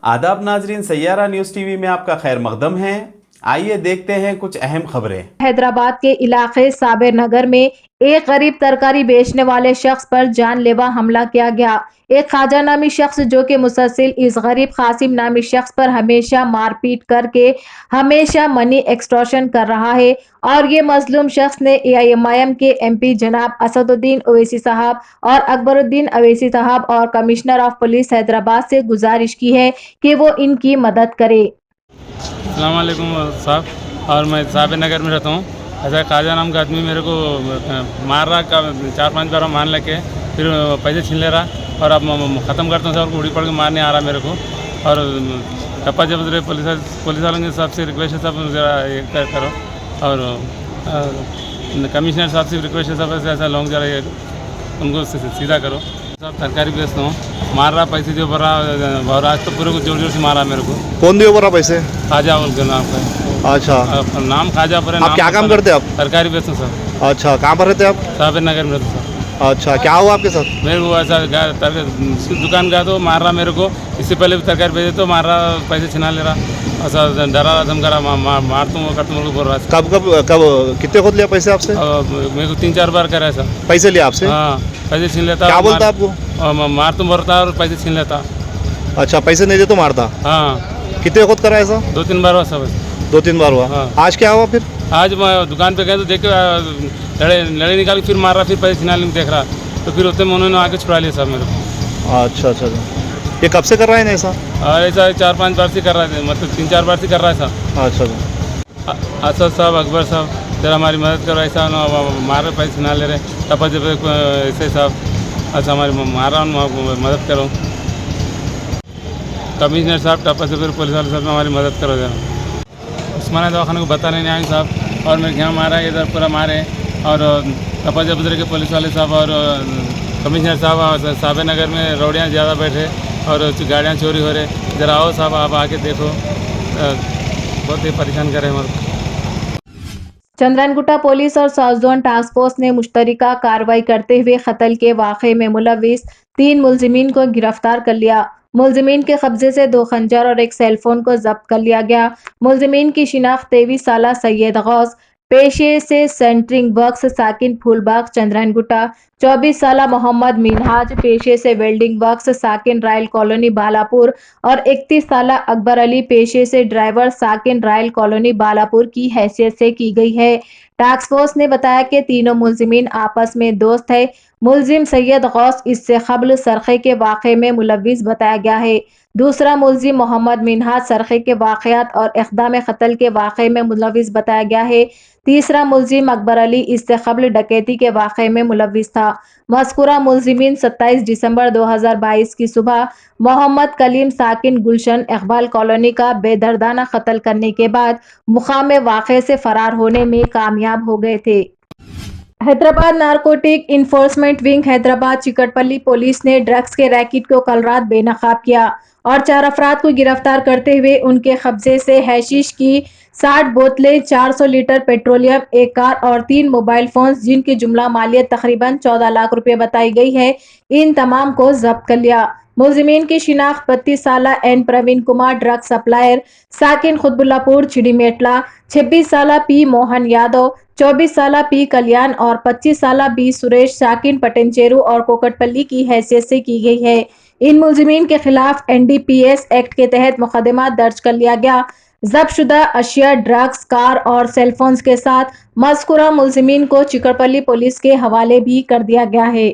आदाब नाजरीन, Saiyaara news TV में आपका खैर मकदम है। आइए देखते हैं कुछ अहम खबरें। हैदराबाद के इलाके साबिर नगर में एक गरीब तरकारी बेचने वाले शख्स पर जानलेवा हमला किया गया। एक ख्वाजा नामी शख्स जो कि मुसलसिल इस गरीब कासिम नामी शख्स पर हमेशा मारपीट करके हमेशा मनी एक्सटॉर्शन कर रहा है और ये मजलूम शख्स ने AIMIM के MP जनाब असदुद्दीन ओवैसी साहब और अकबरुद्दीन ओवैसी साहब और कमिश्नर ऑफ पुलिस हैदराबाद से गुजारिश की है कि वो इनकी मदद करे। अस्सलाम वालेकुम साहब, और मैं साबिर नगर में रहता हूँ। ऐसा ख्वाजा नाम का आदमी मेरे को मार रहा, 4-5 बार मान लेके फिर पैसे छीन ले रहा और अब ख़त्म करता हूँ सर, उड़ी पड़ के मारने आ रहा मेरे को। और टप्पा जब पुलिस वालों के साहब से रिक्वेस्ट है सब ज़रा ये करो, और कमिश्नर साहब से रिक्वेस्ट है सब ऐसा लोग ज़रा ये उनको सीधा करो। सब तरकारी बेचता हूँ, मार रहा, पैसे दे भर रहा, और आज तो पूरे को जोर जोर से मारा मेरे को। कौन दियो बोला पैसे? ख्वाजा उनके नाम का। अच्छा, नाम ख्वाजा पर है। आप क्या काम करते हैं आप? तरकारी बेचता हूँ सर। अच्छा, कहाँ पर रहते हैं आप? साबिर नगर में रहता सर। अच्छा, क्या हुआ आपके साथ? मेरे को ऐसा दुकान गया तो मार रहा मेरे को, इससे पहले भी तरकारी बेचे तो मार रहा, पैसे छिना ले रहा, ऐसा डरा रहा, धमका रहा, मार दूँ वो कर दूँ बोल रहा। कब कितने खुद लिया पैसे आपसे? मेरे को 3-4 बार करा ऐसा। पैसे लिया आपसे? हाँ, पैसे छीन लेता। क्या बोलता आपको? मार तुम भरता और पैसे छीन लेता। अच्छा, पैसे नहीं दे तो मारता? हाँ। कितने खुद करा ऐसा? 2-3 बार हुआ सब। 2-3 बार हुआ? हाँ। आज क्या हुआ फिर? आज मैं दुकान पे गया तो देख के लड़े निकाल के फिर मार रहा, फिर पैसे छिना लेने देख रहा, तो फिर उतने में उन्होंने आके छुड़ा लिया साहब मेरे को। अच्छा अच्छा, ये कब से कर रहा है ना ऐसा? ऐसा 4-5 बार से कर रहा है, मतलब 3-4 बार से कर रहा है साहब। अच्छा, असद साहब, अकबर साहब, जरा हमारी मदद करो, ऐसा मार रहे, पैसे छिना ले रहे, टप्पा जब ऐसे साहब, अच्छा हमारी मारा, मदद करो। कमिश्नर साहब, टप्पा से फिर पुलिस वाले साहब, हमारी मदद करो जरा। उस्मानिया दवाखाने को बताने नहीं आए साहब, और मेरे यहाँ मारा, इधर पूरा मारे, और टप्पा जबदर के पुलिस वाले साहब और कमिश्नर साहब, और साबिर नगर में रौड़ियाँ ज़्यादा बैठे और गाड़ियाँ चोरी हो रहे। ज़रा आओ साहब, आप आके देखो, बहुत ही परेशान करे हमारे को। चंद्रनगुटा पुलिस और साउथ जोन टास्क फोर्स ने मुश्तरका कार्रवाई करते हुए कत्ल के वाक़े में मुलविस 3 मुलजिमीन को गिरफ्तार कर लिया। मुलजिमीन के कब्जे से 2 खंजर और 1 सेलफोन को जब्त कर लिया गया। मुलजिमीन की शिनाख्त 23 साला सैयद गौस, पेशे से सेंटरिंग वर्क्स, साकिन फूलबाग चंद्रनगुटा, 24 साला मोहम्मद मिनहाज, पेशे से वेल्डिंग वर्क्स, साकिन रायल कॉलोनी बालापुर, और 31 साला अकबर अली, पेशे से ड्राइवर, साकिन रायल कॉलोनी बालापुर की हैसियत से की गई है। टास्क फोर्स ने बताया कि तीनों मुलजिमीन आपस में दोस्त है। मुलजिम सैयद गौस इससे कबल सरखे के वाक़े में मुलविस बताया गया है। दूसरा मुलजिम मोहम्मद मिनहाज सरखे के वाक़यात और इक़दाम क़त्ल के वाक़े में मुलविस बताया गया है। तीसरा मुलजिम अकबर अली इससे कबल डकैती के वाक़े में मुलविस था। मज़कूरा मुलजिमीन 27 दिसंबर 2022 की सुबह मोहम्मद कलीम साकिन गुलशन इकबाल कॉलोनी का बेदर्दाना कत्ल करने के बाद मुकाम वाक़े से फरार होने में कामयाब हो गए थे। Hyderabad narcotic enforcement wing Hyderabad Chikkadpally police ने ड्रग्स के रैकेट को कल रात बेनकाब किया और 4 अफराद को गिरफ्तार करते हुए उनके कब्जे से हैशिश की 60 बोतलें, 400 लीटर पेट्रोलियम, 1 कार और 3 मोबाइल फोन्स जिनकी जुमला मालियत तकरीबन 14 लाख रुपए बताई गई है, इन तमाम को जब्त कर लिया। मुलजिमीन की शिनाख्त 32 साला N Praveen Kumar drug supplier, साकिन खुदबुल्लापुर चिड़ीमेटला, 26 साला पी मोहन यादव, 24 साला पी कल्याण और 25 साला बी सुरेश साकिन पटेंचेरू और कोकटपल्ली की हैसियत से की गई है। इन मुलजिमीन के खिलाफ NDPS एक्ट के तहत मुकदमा दर्ज कर लिया गया। जब्तशुदा अशिया, ड्रग्स, कार और सेलफोन्स के साथ मज़कूरा मुलजिमीन को चिकटपल्ली पुलिस के हवाले भी कर दिया गया है।